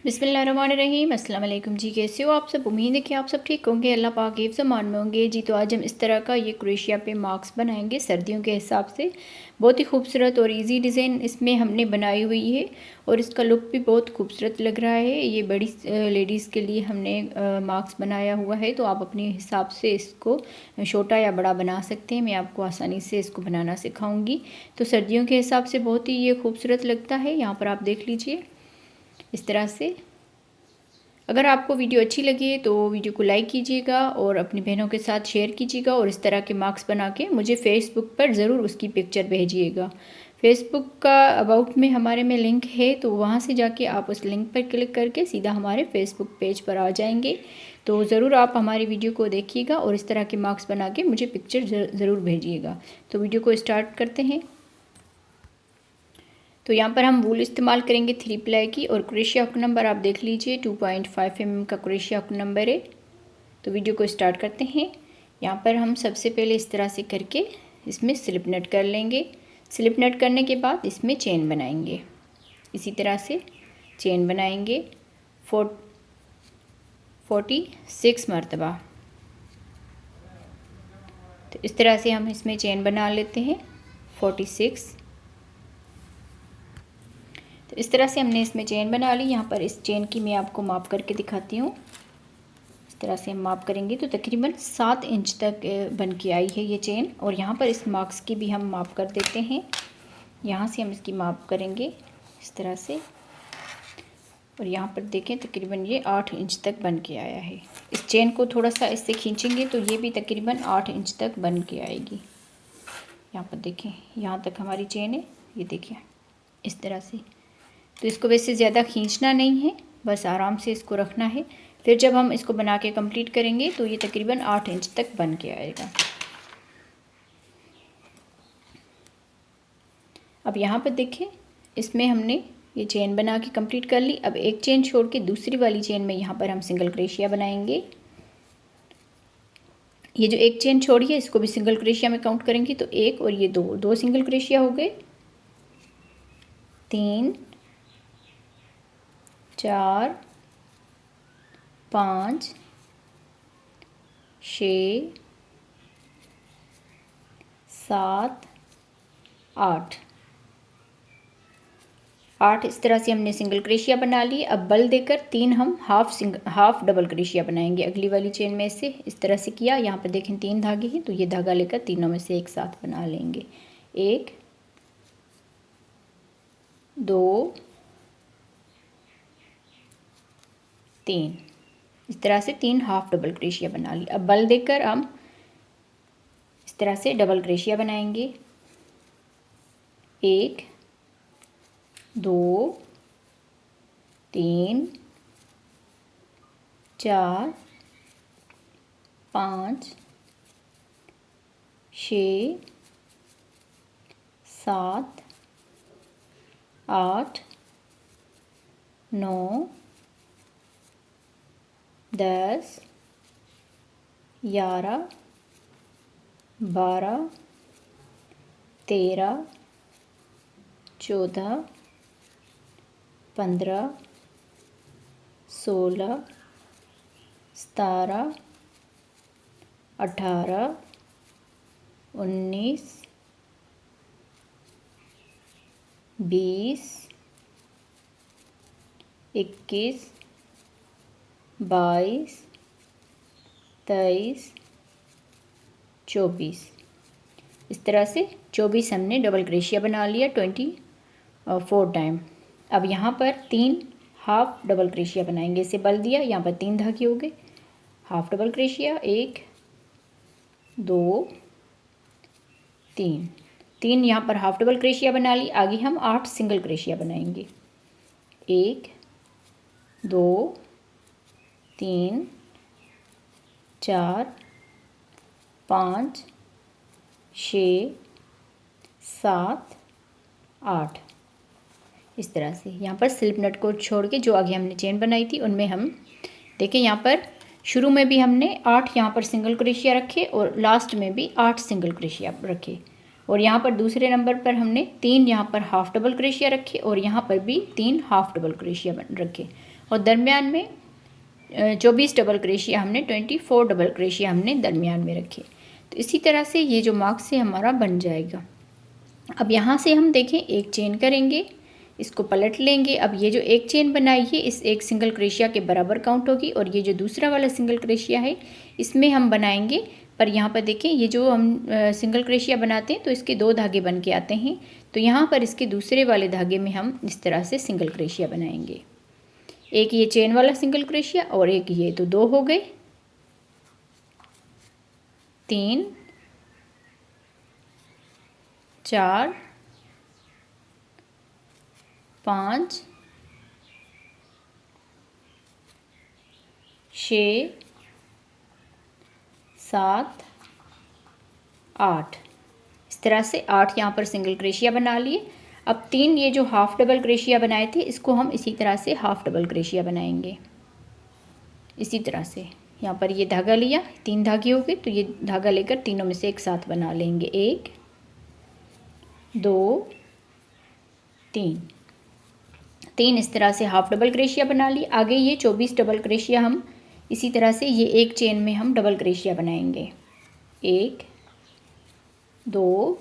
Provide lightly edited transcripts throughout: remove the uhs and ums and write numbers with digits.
बिस्मिल्लाहिर्रहमानिर्रहीम। अस्सलाम वालेकुम जी, कैसे हो आप सब। उम्मीद है कि आप सब ठीक होंगे, अल्लाह पाक हिफ्ज़ मान में होंगे जी। तो आज हम इस तरह का ये क्रोशिया पे मास्क बनाएंगे सर्दियों के हिसाब से। बहुत ही खूबसूरत और इजी डिज़ाइन इसमें हमने बनाई हुई है और इसका लुक भी बहुत खूबसूरत लग रहा है। ये बड़ी लेडीज़ के लिए हमने मास्क बनाया हुआ है, तो आप अपने हिसाब से इसको छोटा या बड़ा बना सकते हैं। मैं आपको आसानी से इसको बनाना सिखाऊंगी। तो सर्दियों के हिसाब से बहुत ही ये खूबसूरत लगता है। यहाँ पर आप देख लीजिए इस तरह से। अगर आपको वीडियो अच्छी लगी तो वीडियो को लाइक कीजिएगा और अपनी बहनों के साथ शेयर कीजिएगा और इस तरह के मार्क्स बना के मुझे फेसबुक पर ज़रूर उसकी पिक्चर भेजिएगा। फेसबुक का अबाउट में हमारे में लिंक है, तो वहाँ से जाके आप उस लिंक पर क्लिक करके सीधा हमारे फेसबुक पेज पर आ जाएंगे। तो ज़रूर आप हमारी वीडियो को देखिएगा और इस तरह के मार्क्स बना के मुझे पिक्चर ज़रूर भेजिएगा। तो वीडियो को स्टार्ट करते हैं। तो यहाँ पर हम वूल इस्तेमाल करेंगे 3 प्लाई की और क्रोशिया हुक नंबर आप देख लीजिए 2.5 mm का क्रोशिया हुक नंबर है। तो वीडियो को स्टार्ट करते हैं। यहाँ पर हम सबसे पहले इस तरह से करके इसमें स्लिप नट कर लेंगे। स्लिप नट करने के बाद इसमें चेन बनाएंगे। इसी तरह से चेन बनाएंगे 46 मरतबा। तो इस तरह से हम इसमें चेन बना लेते हैं 46। तो इस तरह से हमने इसमें चेन बना ली। यहाँ पर इस चेन की मैं आपको माप करके दिखाती हूँ। इस तरह से हम माप करेंगे तो तकरीबन 7 इंच तक बन के आई है ये चेन। और यहाँ पर इस मार्क्स की भी हम माप कर देते हैं। यहाँ से हम इसकी माप करेंगे इस तरह से और यहाँ पर देखें तकरीबन ये 8 इंच तक बन के आया है। इस चेन को थोड़ा सा इससे खींचेंगे तो ये भी तकरीबन 8 इंच तक बन के आएगी। यहाँ पर देखें यहाँ तक हमारी चेन है, ये देखिए इस तरह से। तो इसको वैसे ज़्यादा खींचना नहीं है, बस आराम से इसको रखना है। फिर जब हम इसको बना के कंप्लीट करेंगे तो ये तकरीबन 8 इंच तक बन के आएगा। अब यहाँ पर देखें इसमें हमने ये चेन बना के कंप्लीट कर ली। अब एक चेन छोड़ के दूसरी वाली चेन में यहाँ पर हम सिंगल क्रोशिया बनाएंगे। ये जो एक चेन छोड़ी है इसको भी सिंगल क्रोशिया में काउंट करेंगे तो एक और ये दो सिंगल क्रोशिया हो गए। 3 4 5 6 7 8 इस तरह से हमने सिंगल क्रोशिया बना ली। अब बल देकर 3 हम हाफ डबल क्रोशिया बनाएंगे अगली वाली चेन में से। इस तरह से किया। यहाँ पर देखें 3 धागे हैं तो ये धागा लेकर तीनों में से एक साथ बना लेंगे। 1 2 3 इस तरह से 3 हाफ डबल क्रोशिया बना ली। अब बल देकर हम इस तरह से डबल क्रोशिया बनाएंगे। 1 2 3 4 5 6 7 8 9 10 11 12 13 14 15 16 17 18 19 20 21 22 23 24 इस तरह से 24 हमने डबल क्रोशिया बना लिया 24 टाइम। अब यहाँ पर 3 हाफ डबल क्रोशिया बनाएंगे। इसे बल दिया, यहाँ पर 3 धागे हो गए। हाफ डबल क्रोशिया 1 2 3 यहाँ पर हाफ डबल क्रोशिया बना ली। आगे हम 8 सिंगल क्रोशिया बनाएंगे। 1 2 3 4 5 6 7 8 इस तरह से। यहाँ पर स्लिप नट को छोड़ के जो आगे हमने चेन बनाई थी उनमें हम देखें यहाँ पर शुरू में भी हमने 8 यहाँ पर सिंगल क्रोशिया रखे और लास्ट में भी 8 सिंगल क्रोशिया रखे। और यहाँ पर दूसरे नंबर पर हमने 3 यहाँ पर हाफ डबल क्रोशिया रखे और यहाँ पर भी 3 हाफ डबल क्रोशिया रखे। और दरमियान में 24 डबल क्रोशिया हमने 24 डबल क्रोशिया हमने दरमियान में रखे। तो इसी तरह से ये जो मार्क्स से हमारा बन जाएगा। अब यहाँ से हम देखें एक चेन करेंगे, इसको पलट लेंगे। अब ये जो एक चेन बनाई है इस एक सिंगल क्रोशिया के बराबर काउंट होगी, और ये जो दूसरा वाला सिंगल क्रोशिया है इसमें हम बनाएंगे, पर यहाँ पर देखें ये जो हम सिंगल क्रोशिया बनाते हैं तो इसके 2 धागे बन के आते हैं, तो यहाँ पर इसके दूसरे वाले धागे में हम इस तरह से सिंगल क्रोशिया बनाएंगे। एक ये चेन वाला सिंगल क्रोशिया और एक ये, तो 2 हो गए, 3 4 5 6 7 8। इस तरह से 8 यहाँ पर सिंगल क्रोशिया बना लिए। अब 3 ये जो हाफ डबल क्रोशिया बनाए थे इसको हम इसी तरह से हाफ डबल क्रोशिया बनाएंगे। इसी तरह से यहाँ पर ये धागा लिया, 3 धागे हो गए, तो ये धागा लेकर तीनों में से एक साथ बना लेंगे। 1 2 3 इस तरह से हाफ डबल क्रोशिया बना ली। आगे ये 24 डबल क्रोशिया हम इसी तरह से ये एक चेन में हम डबल क्रोशिया बनाएंगे। 1 2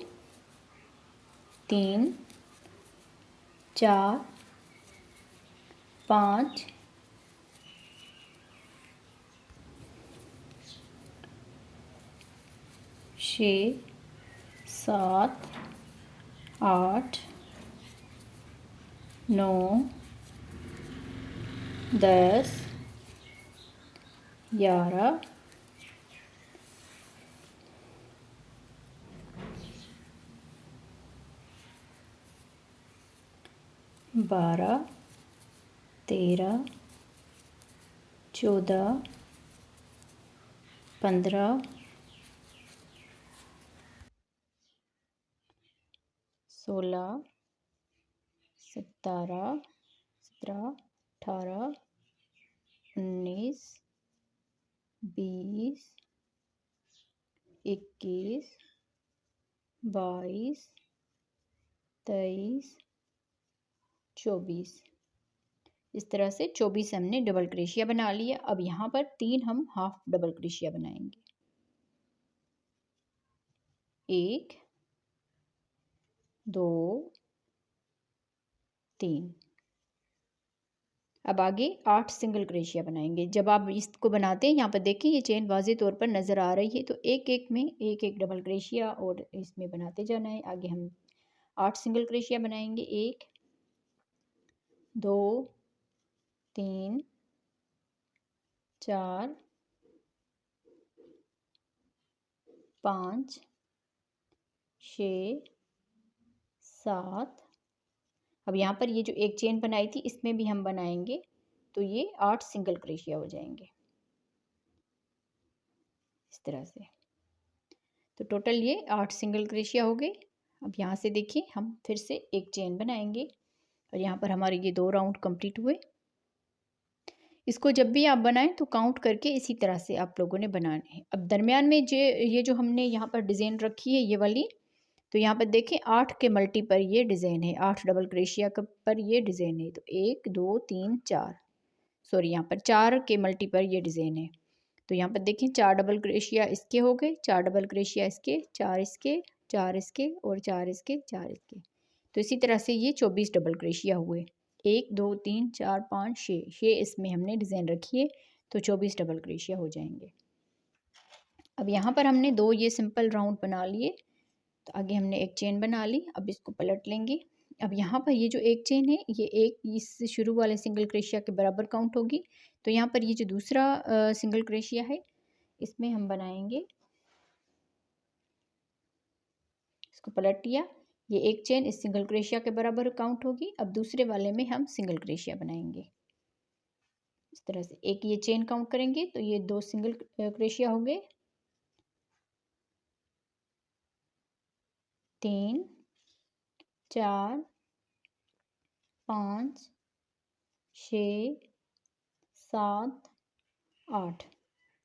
3 4 5 6 7 8 9 10 11 12 13 14 15 16 17 18 19 20 21 22 23 24। इस तरह से 24 हमने डबल क्रोशिया बना लिया। अब यहाँ पर 3 हम हाफ डबल क्रोशिया बनाएंगे। 1 2 3। अब आगे 8 सिंगल क्रोशिया बनाएंगे। जब आप इसको बनाते हैं यहाँ पर देखें ये चेन वाज़े तौर पर नज़र आ रही है, तो एक एक में एक एक डबल क्रोशिया और इसमें बनाते जाना है। आगे हम 8 सिंगल क्रोशिया बनाएंगे। 1 2 3 4 5 6 7। अब यहाँ पर ये जो एक चेन बनाई थी इसमें भी हम बनाएंगे, तो ये 8 सिंगल क्रोशिया हो जाएंगे इस तरह से। तो टोटल ये 8 सिंगल क्रोशिया हो गए। अब यहाँ से देखिए हम फिर से एक चेन बनाएंगे, और यहाँ पर हमारे ये 2 राउंड कंप्लीट हुए। इसको जब भी आप बनाएं तो काउंट करके इसी तरह से आप लोगों ने बनाने हैं। अब दरमियान में ये जो हमने यहाँ पर डिज़ाइन रखी है ये वाली, तो यहाँ पर देखें 8 के मल्टी पर ये डिज़ाइन है, 8 डबल क्रोशिया पर ये डिज़ाइन है। तो 1 2 3 4, सॉरी यहाँ पर 4 के मल्टी पर ये डिज़ाइन है। तो यहाँ पर देखें 4 डबल क्रोशिया इसके हो गए, 4 डबल क्रोशिया इसके, 4 इसके, 4 इसके और 4 इसके, 4 इसके। तो इसी तरह से ये 24 डबल क्रोशिया हुए। 1 2 3 4 5 6 इसमें हमने डिज़ाइन रखी है, तो 24 डबल क्रोशिया हो जाएंगे। अब यहाँ पर हमने 2 ये सिंपल राउंड बना लिए, तो आगे हमने एक चेन बना ली। अब इसको पलट लेंगे। अब यहाँ पर ये जो एक चेन है ये एक इस शुरू वाले सिंगल क्रोशिया के बराबर काउंट होगी, तो यहाँ पर ये जो दूसरा सिंगल क्रोशिया है इसमें हम बनाएंगे। इसको पलट लिया, ये एक चेन इस सिंगल क्रोशिया के बराबर काउंट होगी। अब दूसरे वाले में हम सिंगल क्रोशिया बनाएंगे इस तरह से। एक ये चेन काउंट करेंगे तो ये 2 सिंगल क्रोशिया हो गए। 3 4 5 6 7 8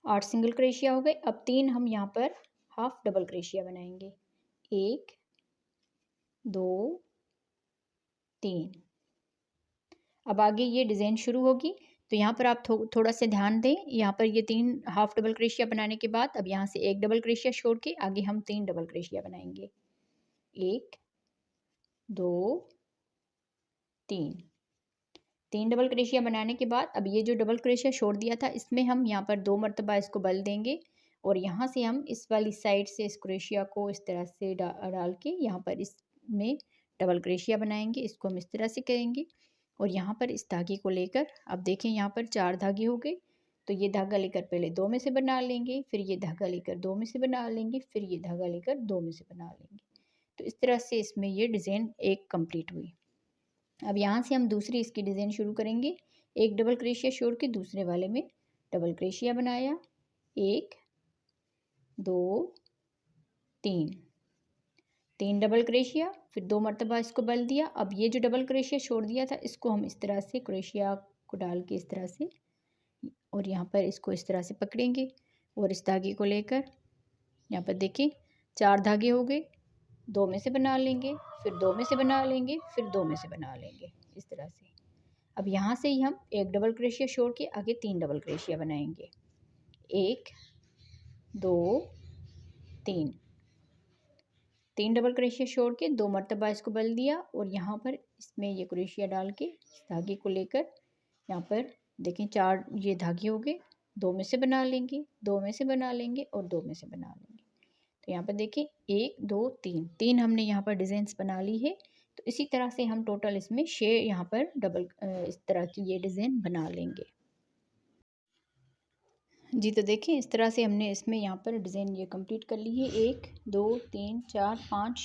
8 सिंगल क्रोशिया हो गए। अब 3 हम यहाँ पर हाफ डबल क्रोशिया बनाएंगे। 1 2 3। अब आगे ये डिज़ाइन शुरू होगी, तो यहाँ पर आप थोड़ा सा ध्यान दें, यहाँ पर ये 3 हाफ डबल क्रोशिया बनाने के बाद अब यहाँ से 1 डबल क्रोशिया छोड़ के आगे हम 3 डबल क्रोशिया बनाएंगे। 1 2 3 3 डबल क्रोशिया बनाने के बाद अब ये जो डबल क्रोशिया छोड़ दिया था इसमें हम यहाँ पर 2 मरतबा इसको बल देंगे और यहाँ से हम इस वाली साइड से इस क्रोशिया को इस तरह से डाल के यहाँ पर इसमें डबल क्रोशिया बनाएंगे। इसको हम इस तरह से करेंगे और यहाँ पर इस धागे को लेकर अब देखें यहाँ पर 4 धागे हो गए। तो ये धागा लेकर पहले 2 में से बना लेंगे, फिर ये धागा लेकर 2 में से बना लेंगे, फिर ये धागा लेकर 2 में से बना लेंगे। तो इस तरह से इसमें ये डिज़ाइन एक कंप्लीट हुई। अब यहाँ से हम दूसरी इसकी डिज़ाइन शुरू करेंगे। एक डबल क्रोशिया छोड़ के दूसरे वाले में डबल क्रोशिया बनाया, 1 2 3 3 डबल क्रोशिया, फिर 2 मरतबा इसको बल दिया। अब ये जो डबल क्रोशिया छोड़ दिया था इसको हम इस तरह से क्रोशिया को डाल के इस तरह से और यहाँ पर इसको इस तरह से पकड़ेंगे और इस धागे को लेकर यहाँ पर देखिए 4 धागे हो गए। 2 में से बना लेंगे, फिर 2 में से बना लेंगे, फिर 2 में से बना लेंगे इस तरह से। अब यहाँ से ही हम 1 डबल क्रोशिया छोड़ के आगे 3 डबल क्रोशिया बनाएंगे। 1 2 3 3 डबल क्रोशिया छोड़ के 2 मरतबा इसको बल दिया और यहाँ पर इसमें ये क्रोशिया डाल के इस धागे को लेकर यहाँ पर देखें 4 ये धागे हो गए। 2 में से बना लेंगे, 2 में से बना लेंगे और 2 में से बना लेंगे। तो यहाँ पर देखिए 1 2 3 हमने यहाँ पर डिज़ाइंस बना ली है। तो इसी तरह से हम टोटल इसमें 6 यहाँ पर डबल इस तरह की ये डिज़ाइन बना लेंगे जी। तो देखिए इस तरह से हमने इसमें यहाँ पर डिज़ाइन ये कंप्लीट कर ली है। 1 2 3 4 5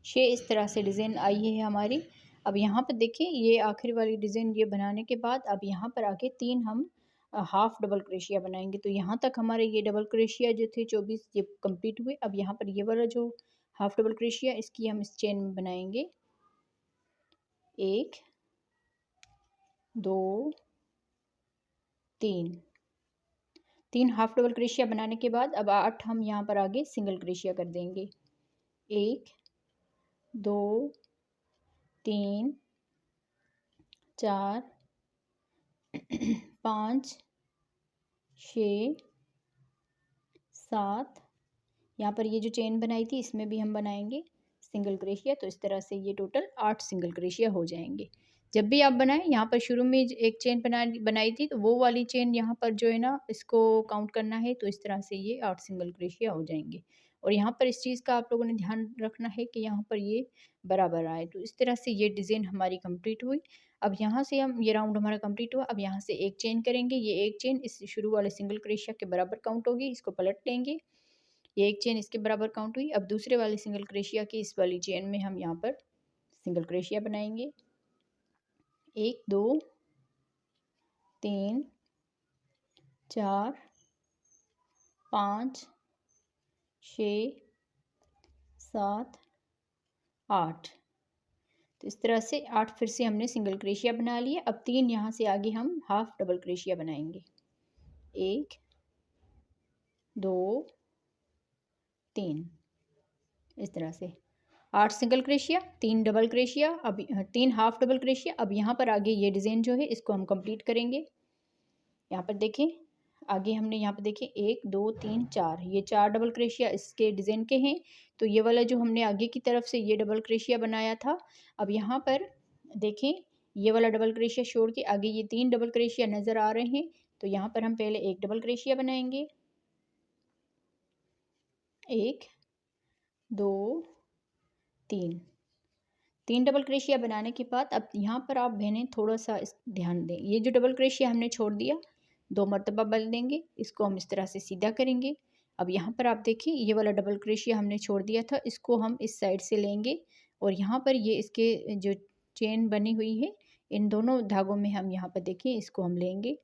6 इस तरह से डिज़ाइन आई है हमारी। अब यहाँ पर देखिए ये आखिरी वाली डिज़ाइन ये बनाने के बाद अब यहाँ पर आगे 3 हम हाफ डबल क्रोशिया बनाएंगे। तो यहाँ तक हमारे ये डबल क्रोशिया जो थे 24 ये कंप्लीट हुए। अब यहाँ पर ये वाला जो हाफ डबल क्रोशिया इसकी हम इस चेन में बनाएंगे। 1 2 3 हाफ डबल क्रोशिया बनाने के बाद अब 8 हम यहाँ पर आगे सिंगल क्रोशिया कर देंगे। 1 2 3 4 5 6 7 यहाँ पर ये जो चेन बनाई थी इसमें भी हम बनाएंगे सिंगल क्रोशिया। तो इस तरह से ये टोटल 8 सिंगल क्रोशिया हो जाएंगे। जब भी आप बनाएं यहाँ पर शुरू में एक चेन बनाई थी तो वो वाली चेन यहाँ पर जो है ना इसको काउंट करना है। तो इस तरह से ये 8 सिंगल क्रोशिया हो जाएंगे। और यहाँ पर इस चीज़ का आप लोगों ने ध्यान रखना है कि यहाँ पर ये बराबर आए। तो इस तरह से ये डिज़ाइन हमारी कंप्लीट हुई। अब यहाँ से हम ये राउंड हमारा कंप्लीट हुआ। अब यहाँ से एक चेन करेंगे। ये एक चेन इस शुरू वाले सिंगल क्रोशिया के बराबर काउंट होगी। इसको पलट लेंगे, ये एक चेन इसके बराबर काउंट हुई। अब दूसरे वाले सिंगल क्रोशिया की इस वाली चेन में हम यहाँ पर सिंगल क्रोशिया बनाएंगे। 1 2 3 4 5 6 7 8। तो इस तरह से 8 फिर से हमने सिंगल क्रोशिया बना लिए। अब 3 यहाँ से आगे हम हाफ डबल क्रोशिया बनाएंगे। 1 2 3 इस तरह से 8 सिंगल क्रोशिया, 3 डबल क्रोशिया, अब 3 हाफ डबल क्रोशिया। अब यहाँ पर आगे ये डिज़ाइन जो है इसको हम कंप्लीट करेंगे। यहाँ पर देखें आगे हमने यहाँ पर देखें 1 2 3 4 ये 4 डबल क्रोशिया इसके डिज़ाइन के हैं। तो ये वाला जो हमने आगे की तरफ से ये डबल क्रोशिया बनाया था, अब यहाँ पर देखें ये वाला डबल क्रोशिया छोड़ के आगे ये 3 डबल क्रोशिया नज़र आ रहे हैं। तो यहाँ पर हम पहले एक डबल क्रोशिया बनाएंगे। 1 2 3 डबल क्रोशिया बनाने के बाद अब यहाँ पर आप बहनें थोड़ा सा ध्यान दें। ये जो डबल क्रोशिया हमने छोड़ दिया 2 मरतबा बल देंगे, इसको हम इस तरह से सीधा करेंगे। अब यहाँ पर आप देखिए ये वाला डबल क्रोशिया हमने छोड़ दिया था, इसको हम इस साइड से लेंगे और यहाँ पर ये इसके जो चेन बनी हुई है इन दोनों धागों में हम यहाँ पर देखिए इसको हम लेंगे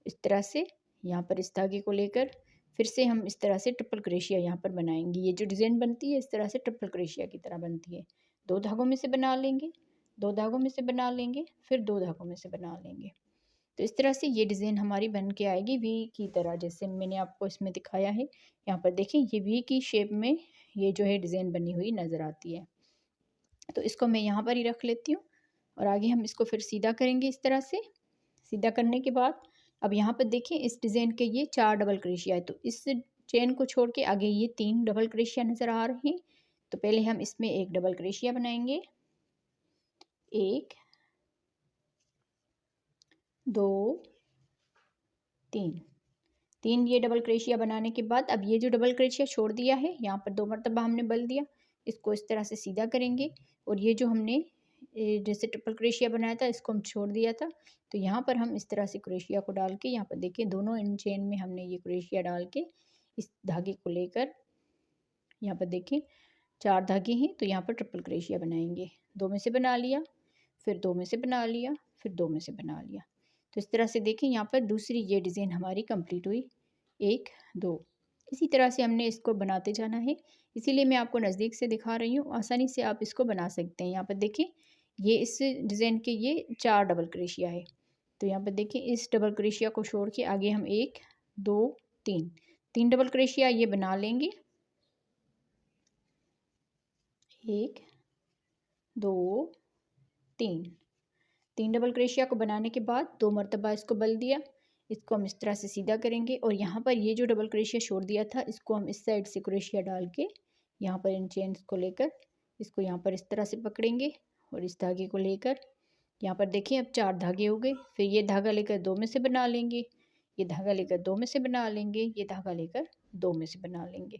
इस तरह से। यहाँ पर इस धागे को लेकर फिर से हम इस तरह से ट्रिपल क्रोशिया यहाँ पर बनाएंगे। ये जो डिज़ाइन बनती है इस तरह से ट्रिपल क्रोशिया की तरह बनती है। 2 धागों में से बना लेंगे, 2 धागों में से बना लेंगे, फिर 2 धागों में से बना लेंगे। तो इस तरह से ये डिज़ाइन हमारी बन के आएगी वी की तरह, जैसे मैंने आपको इसमें दिखाया है। यहाँ पर देखें ये वी की शेप में ये जो है डिज़ाइन बनी हुई नज़र आती है। तो इसको मैं यहाँ पर ही रख लेती हूँ और आगे हम इसको फिर सीधा करेंगे इस तरह से सीधा करने के बाद अब यहाँ पर देखिए इस डिज़ाइन के ये 4 डबल क्रोशिया है, तो इस चेन को छोड़ के आगे ये 3 डबल क्रोशिया नज़र आ रहे हैं। तो पहले हम इसमें एक डबल क्रोशिया बनाएंगे, 1 2 3 3 ये डबल क्रोशिया बनाने के बाद अब ये जो डबल क्रोशिया छोड़ दिया है यहाँ पर 2 मरतबा हमने बल दिया, इसको इस तरह से सीधा करेंगे और ये जो हमने जैसे ट्रिपल क्रोशिया बनाया था इसको हम छोड़ दिया था, तो यहाँ पर हम इस तरह से क्रोशिया को डाल के यहाँ पर देखिए दोनों इन चेन में हमने ये क्रोशिया डाल के इस धागे को लेकर यहाँ पर देखिए 4 धागे हैं, तो यहाँ पर ट्रिपल क्रोशिया बनाएंगे। 2 में से बना लिया, फिर 2 में से बना लिया, फिर 2 में से बना लिया। तो इस तरह से देखिए यहाँ पर दूसरी ये डिज़ाइन हमारी कंप्लीट हुई, 1 2। इसी तरह से हमने इसको बनाते जाना है, इसीलिए मैं आपको नज़दीक से दिखा रही हूँ, आसानी से आप इसको बना सकते हैं। यहाँ पर देखिए ये इस डिज़ाइन के ये 4 डबल क्रोशिया है, तो यहाँ पर देखिए इस डबल क्रोशिया को छोड़ के आगे हम 1 2 3 3 डबल क्रोशिया ये बना लेंगे, 1 2 3 3 डबल क्रोशिया को बनाने के बाद 2 मरतबा इसको बल दिया, इसको हम इस तरह से सीधा करेंगे और यहाँ पर ये जो डबल क्रोशिया छोड़ दिया था इसको हम इस साइड से क्रोशिया डाल के यहाँ पर इन चेन्स को लेकर इसको यहाँ पर इस तरह से पकड़ेंगे और इस धागे को लेकर यहाँ पर देखिए अब 4 धागे हो गए, फिर ये धागा लेकर 2 में से बना लेंगे, ये धागा लेकर 2 में से बना लेंगे, ये धागा लेकर 2 में से बना लेंगे।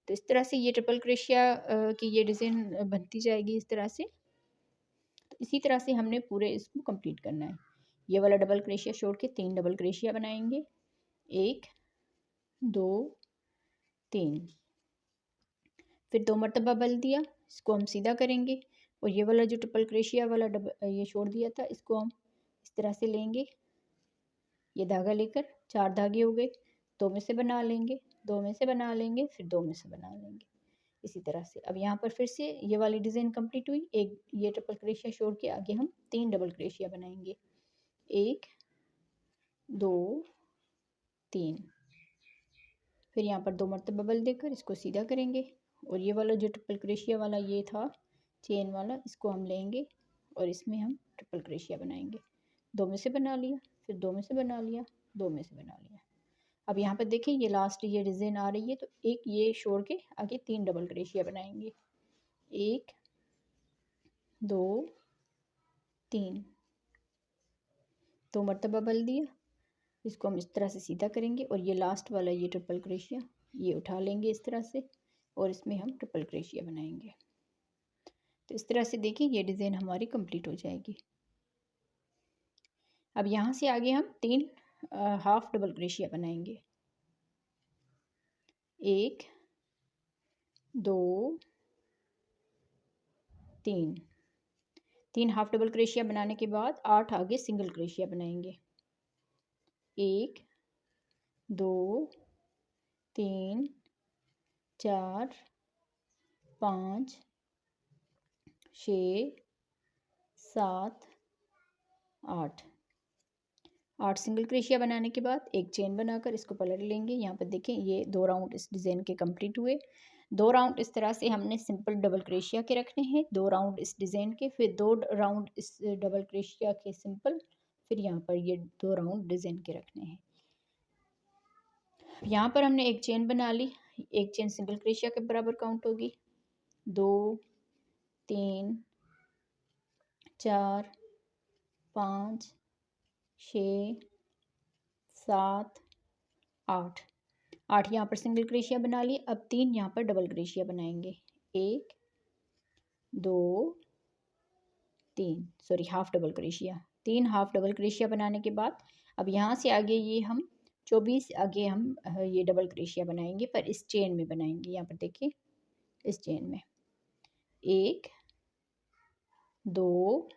तो इस तरह से ये ट्रिपल क्रोशिया की ये डिज़ाइन बनती जाएगी इस तरह से। तो इसी तरह से हमने पूरे इसको कंप्लीट करना है। ये वाला डबल क्रोशिया छोड़ के 3 डबल क्रोशिया बनाएंगे, 1 2 3, फिर 2 मरतबा बल दिया, इसको हम सीधा करेंगे और ये वाला जो ट्रिपल क्रोशिया वाला ये छोड़ दिया था इसको हम इस तरह से लेंगे, ये धागा लेकर 4 धागे हो गए, 2 में से बना लेंगे, 2 में से बना लेंगे, फिर 2 में से बना लेंगे इसी तरह से। अब यहाँ पर फिर से ये वाली डिज़ाइन कंप्लीट हुई, एक ये ट्रिपल क्रोशिया छोड़ के आगे हम 3 डबल क्रोशिया बनाएंगे, 1 2 3, फिर यहाँ पर 2 मरतबा बल देकर इसको सीधा करेंगे और ये वाला जो ट्रिपल क्रोशिया वाला ये था चेन वाला इसको हम लेंगे और इसमें हम ट्रिपल क्रोशिया बनाएंगे, 2 में से बना लिया, फिर 2 में से बना लिया, 2 में से बना लिया। अब यहाँ पर देखिए ये लास्ट ये डिज़ाइन आ रही है, तो एक ये छोड़ के आगे 3 डबल क्रोशिया बनाएंगे, 1 2 3, 2 मरतबा बल दिया, इसको हम इस तरह से सीधा करेंगे और ये लास्ट वाला ये ट्रिपल क्रोशिया ये उठा लेंगे इस तरह से और इसमें हम ट्रिपल क्रोशिया बनाएंगे। तो इस तरह से देखिए ये डिज़ाइन हमारी कंप्लीट हो जाएगी। अब यहाँ से आगे हम 3 हाफ डबल क्रोशिया बनाएंगे, 1 2 3, 3 हाफ डबल क्रोशिया बनाने के बाद 8 आगे सिंगल क्रोशिया बनाएंगे, 1 2 3 4 5 6 7 8 8 सिंगल क्रोशिया बनाने के बाद एक चेन बनाकर इसको पलट लेंगे। यहाँ पर देखें ये 2 राउंड इस डिज़ाइन के कंप्लीट हुए। 2 राउंड इस तरह से हमने सिंपल डबल क्रोशिया के रखने हैं, 2 राउंड इस डिज़ाइन के, फिर 2 राउंड इस डबल क्रोशिया के सिंपल, फिर यहाँ पर ये 2 राउंड डिज़ाइन के रखने हैं। यहाँ पर हमने एक चेन बना ली, एक चेन सिंगल क्रोशिया के बराबर काउंट होगी, 2 3 4 5 6 7 8 8 यहाँ पर सिंगल क्रोशिया बना लिए। अब 3 यहाँ पर डबल क्रोशिया बनाएंगे, 1 2 3, sorry half double crochet, 3 half double crochet बनाने के बाद अब यहाँ से आगे ये हम 24 आगे हम ये डबल क्रोशिया बनाएंगे, पर इस चेन में बनाएंगे। यहाँ पर देखिए इस चेन में 1 2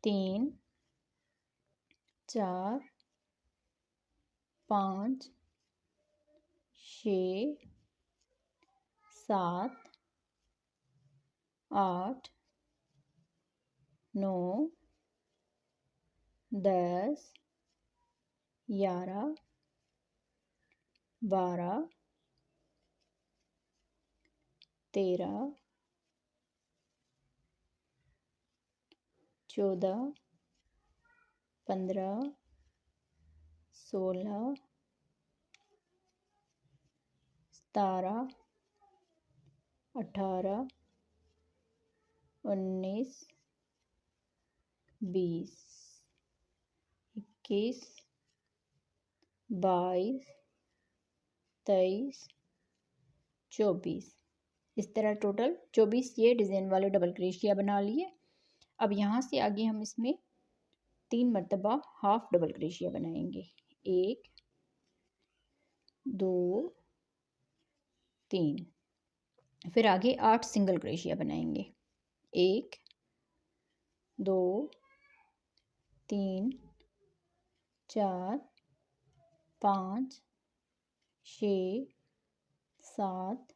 3 4 5 6 7 8 9 10 11 12 13 14 15, 16, 17, 18, 19, 20, 21, 22, 23, 24। इस तरह टोटल 24 ये डिज़ाइन वाले डबल क्रोशिया बना लिए। अब यहाँ से आगे हम इसमें 3 मरतबा हाफ डबल क्रोशिया बनाएंगे। 1, 2, 3। फिर आगे 8 सिंगल क्रोशिया बनाएंगे। 1, 2, 3, 4, 5, 6, 7,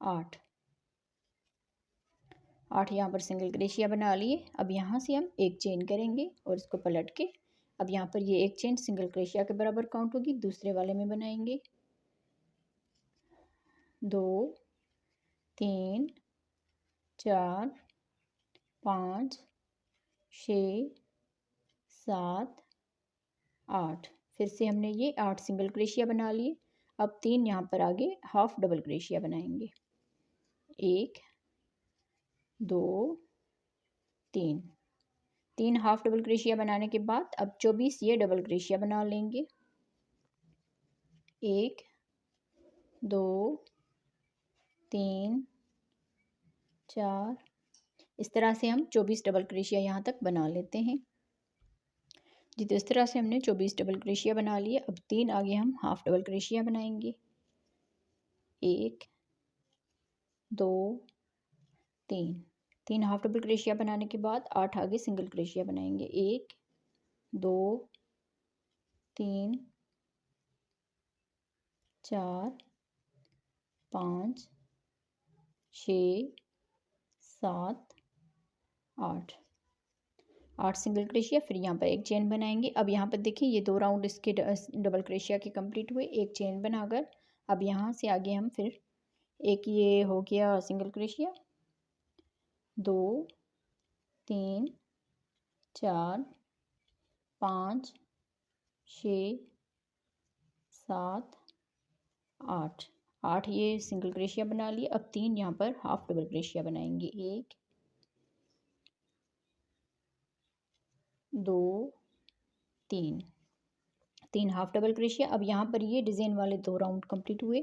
8। 8 यहाँ पर सिंगल क्रोशिया बना लिए। अब यहाँ से हम एक चेन करेंगे और इसको पलट के अब यहाँ पर ये एक चेन सिंगल क्रोशिया के बराबर काउंट होगी। दूसरे वाले में बनाएंगे 2, 3, 4, 5, 6, 7, 8। फिर से हमने ये 8 सिंगल क्रोशिया बना लिए। अब 3 यहाँ पर आगे हाफ डबल क्रोशिया बनाएंगे। 1, 2, 3। 3 हाफ डबल क्रोशिया बनाने के बाद अब 24 ये डबल क्रोशिया बना लेंगे। 1, 2, 3, 4। इस तरह से हम 24 डबल क्रोशिया यहाँ तक बना लेते हैं। जी, तो इस तरह से हमने 24 डबल क्रोशिया बना लिए। अब 3 आगे हम हाफ डबल क्रोशिया बनाएंगे। 1, 2, 3। 3 हाफ डबल क्रोशिया बनाने के बाद 8 आगे सिंगल क्रोशिया बनाएंगे। 1, 2, 3, 4, 5, 6, 7, 8। 8 सिंगल क्रोशिया। फिर यहाँ पर एक चेन बनाएंगे। अब यहाँ पर देखिए ये 2 राउंड इसके डबल क्रोशिया के कंप्लीट हुए। एक चेन बनाकर अब यहाँ से आगे हम फिर एक ये हो गया सिंगल क्रोशिया। 2, 3, 4, 5, 6, 7, 8। 8 ये सिंगल क्रोशिया बना लिए। अब 3 यहाँ पर हाफ डबल क्रोशिया बनाएंगे। 1, 2, 3। 3 हाफ डबल क्रोशिया। अब यहाँ पर ये डिज़ाइन वाले 2 राउंड कंप्लीट हुए,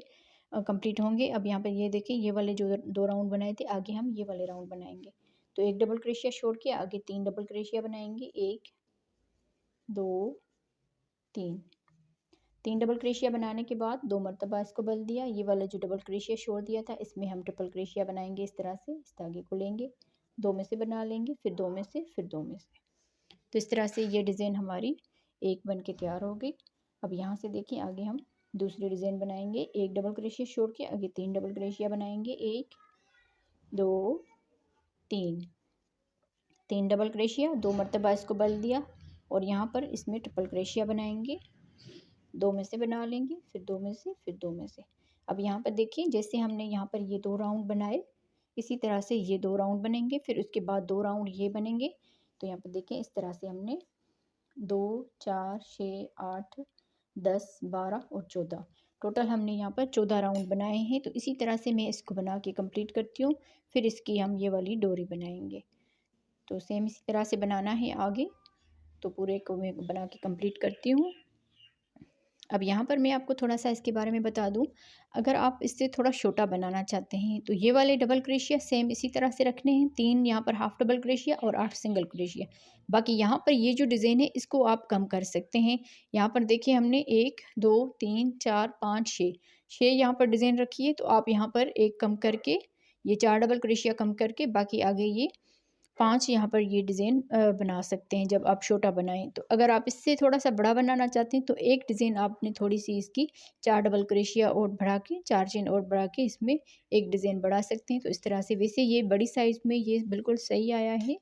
कंप्लीट होंगे। अब यहाँ पर ये देखिए ये वाले जो 2 राउंड बनाए थे आगे हम ये वाले राउंड बनाएंगे। तो एक डबल क्रोशिया छोड़ के आगे 3 डबल क्रोशिया बनाएंगे। 1, 2, 3। 3 डबल क्रोशिया बनाने के बाद 2 मरतबा इसको बल दिया। ये वाला जो डबल क्रोशिया छोड़ दिया था इसमें हम ट्रिपल क्रोशिया बनाएंगे। इस तरह से इस धागे को लेंगे, 2 में से बना लेंगे, फिर 2 में से, फिर 2 में से। तो इस तरह से ये डिज़ाइन हमारी एक बन के तैयार हो गई। अब यहाँ से देखिए आगे हम दूसरी डिज़ाइन बनाएंगे। एक डबल क्रोशिया छोड़ के आगे 3 डबल क्रोशिया बनाएंगे। 1, 2, 3। 3 डबल क्रोशिया, 2 मरतबा इसको बल दिया और यहाँ पर इसमें ट्रिपल क्रोशिया बनाएंगे। 2 में से बना लेंगे, फिर 2 में से, फिर 2 में से। अब यहाँ पर देखिए जैसे हमने यहाँ पर ये 2 राउंड बनाए इसी तरह से ये 2 राउंड बनेंगे, फिर उसके बाद 2 राउंड ये बनेंगे। तो यहाँ पर देखें इस तरह से हमने 2, 4, 6, 8, 10, 12 और 14 टोटल हमने यहाँ पर 14 राउंड बनाए हैं। तो इसी तरह से मैं इसको बना के कंप्लीट करती हूँ। फिर इसकी हम ये वाली डोरी बनाएंगे। तो सेम इसी तरह से बनाना है आगे। तो पूरे को मैं बना के कंप्लीट करती हूँ। अब यहाँ पर मैं आपको थोड़ा सा इसके बारे में बता दूँ, अगर आप इससे थोड़ा छोटा बनाना चाहते हैं तो ये वाले डबल क्रोशिया सेम इसी तरह से रखने हैं। 3 यहाँ पर हाफ डबल क्रोशिया और 8 सिंगल क्रोशिया। बाकी यहाँ पर ये जो डिज़ाइन है इसको आप कम कर सकते हैं। यहाँ पर देखिए हमने 1, 2, 3, 4, 5, 6 यहाँ पर डिज़ाइन रखी है। तो आप यहाँ पर एक कम करके ये 4 डबल क्रोशिया कम करके बाकी आगे ये 5 यहाँ पर ये डिज़ाइन बना सकते हैं जब आप छोटा बनाएं। तो अगर आप इससे थोड़ा सा बड़ा बनाना चाहते हैं तो एक डिज़ाइन आपने थोड़ी सी इसकी 4 डबल क्रोशिया और बढ़ा के 4 चेन और बढ़ा के इसमें एक डिज़ाइन बढ़ा सकते हैं। तो इस तरह से वैसे ये बड़ी साइज़ में ये बिल्कुल सही आया है।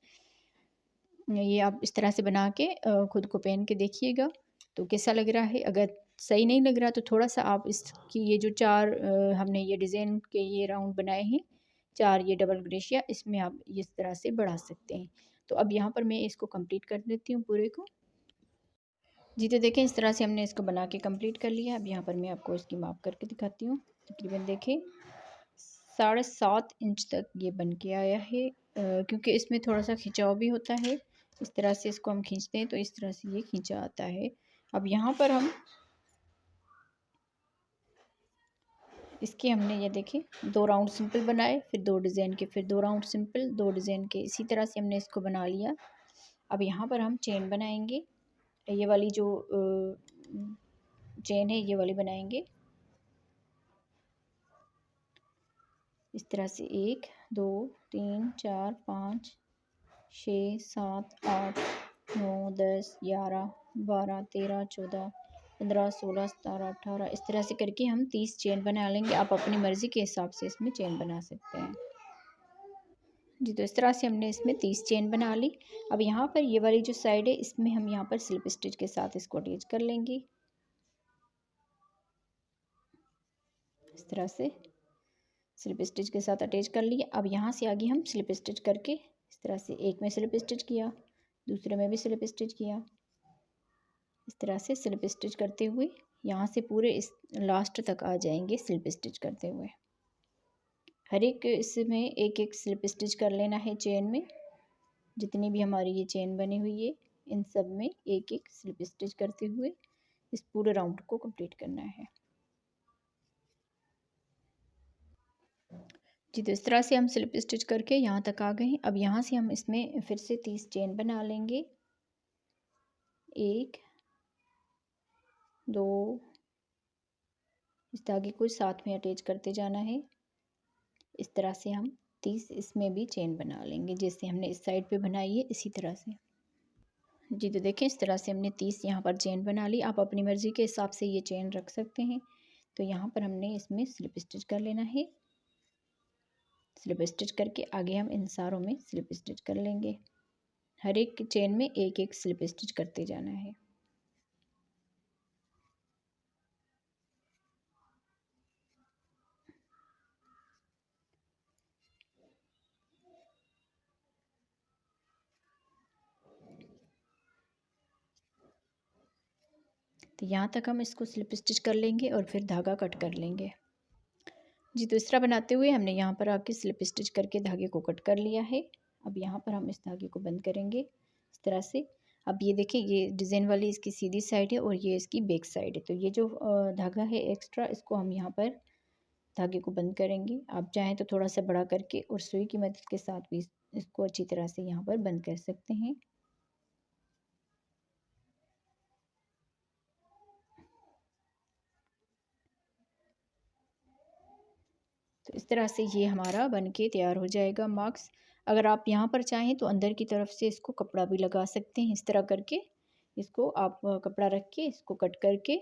ये आप इस तरह से बना के खुद को पहन के देखिएगा तो कैसा लग रहा है। अगर सही नहीं लग रहा तो थोड़ा सा आप इसकी ये जो 4 हमने ये डिज़ाइन के ये राउंड बनाए हैं 4 ये डबल क्रोशिया इसमें आप इस तरह से बढ़ा सकते हैं। तो अब यहाँ पर मैं इसको कंप्लीट कर देती हूँ पूरे को। जी तो देखें इस तरह से हमने इसको बना के कंप्लीट कर लिया। अब यहाँ पर मैं आपको इसकी माप करके दिखाती हूँ। तकरीबन देखें 7.5 इंच तक ये बन के आया है, क्योंकि इसमें थोड़ा सा खिंचाव भी होता है। इस तरह से इसको हम खींचते हैं तो इस तरह से ये खींचा आता है। अब यहाँ पर हम इसके हमने ये देखें 2 राउंड सिंपल बनाए, फिर 2 डिज़ाइन के, फिर 2 राउंड सिंपल, 2 डिज़ाइन के, इसी तरह से हमने इसको बना लिया। अब यहाँ पर हम चेन बनाएंगे। ये वाली जो चेन है ये वाली बनाएंगे। इस तरह से 1 2 3 4 5 6 7 8 9 10 11 12 13 14 15 16 17 18 इस तरह से करके हम 30 चेन बना लेंगे। आप अपनी मर्ज़ी के हिसाब से इसमें चेन बना सकते हैं। जी तो इस तरह से हमने इसमें 30 चेन बना ली। अब यहाँ पर ये वाली जो साइड है इसमें हम यहाँ पर स्लिप स्टिच के साथ इसको अटैच कर लेंगे। इस तरह से स्लिप स्टिच के साथ अटैच कर लिया। अब यहाँ से आगे हम स्लिप स्टिच करके इस तरह से एक में स्लिप स्टिच किया, दूसरे में भी स्लिप स्टिच किया। इस तरह से स्लिप स्टिच करते हुए यहाँ से पूरे इस लास्ट तक आ जाएंगे स्लिप स्टिच करते हुए। हर एक इसमें एक एक स्लिप स्टिच कर लेना है चेन में। जितनी भी हमारी ये चेन बनी हुई है इन सब में एक एक स्लिप स्टिच करते हुए इस पूरे राउंड को कंप्लीट करना है। जी तो इस तरह से हम स्लिप स्टिच करके यहाँ तक आ गए हैं। अब यहाँ से हम इसमें फिर से 30 चेन बना लेंगे। 1 2 इस धागे को साथ में अटैच करते जाना है। इस तरह से हम 30 इसमें भी चेन बना लेंगे, जैसे हमने इस साइड पे बनाई है इसी तरह से। जी तो देखें इस तरह से हमने 30 यहाँ पर चेन बना ली। आप अपनी मर्ज़ी के हिसाब से ये चेन रख सकते हैं। तो यहाँ पर हमने इसमें स्लिप स्टिच कर लेना है। स्लिप स्टिच करके आगे हम इन सारों में स्लिप स्टिच कर लेंगे। हर एक चेन में एक एक स्लिप स्टिच करते जाना है। तो यहाँ तक हम इसको स्लिप स्टिच कर लेंगे और फिर धागा कट कर लेंगे। जी तो इस तरह बनाते हुए हमने यहाँ पर आके स्लिप स्टिच करके धागे को कट कर लिया है। अब यहाँ पर हम इस धागे को बंद करेंगे इस तरह से। अब ये देखिए ये डिज़ाइन वाली इसकी सीधी साइड है और ये इसकी बैक साइड है। तो ये जो धागा है एक्स्ट्रा इसको हम यहाँ पर धागे को बंद करेंगे। आप चाहें तो थोड़ा सा बड़ा करके और सुई की मदद के साथ भी इसको अच्छी तरह से यहाँ पर बंद कर सकते हैं। तो इस तरह से ये हमारा बन के तैयार हो जाएगा मास्क। अगर आप यहाँ पर चाहें तो अंदर की तरफ से इसको कपड़ा भी लगा सकते हैं। इस तरह करके इसको आप कपड़ा रख के इसको कट करके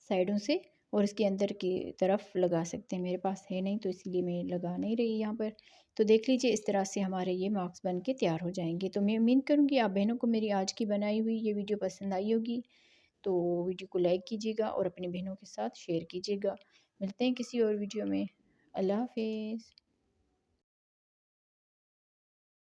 साइडों से और इसके अंदर की तरफ लगा सकते हैं। मेरे पास है नहीं तो इसीलिए मैं लगा नहीं रही यहाँ पर। तो देख लीजिए इस तरह से हमारे ये मास्क बन के तैयार हो जाएंगे। तो मैं उम्मीद करूँगी आप बहनों को मेरी आज की बनाई हुई ये वीडियो पसंद आई होगी। तो वीडियो को लाइक कीजिएगा और अपनी बहनों के साथ शेयर कीजिएगा। मिलते हैं किसी और वीडियो में। अल्लाह हाफिज़।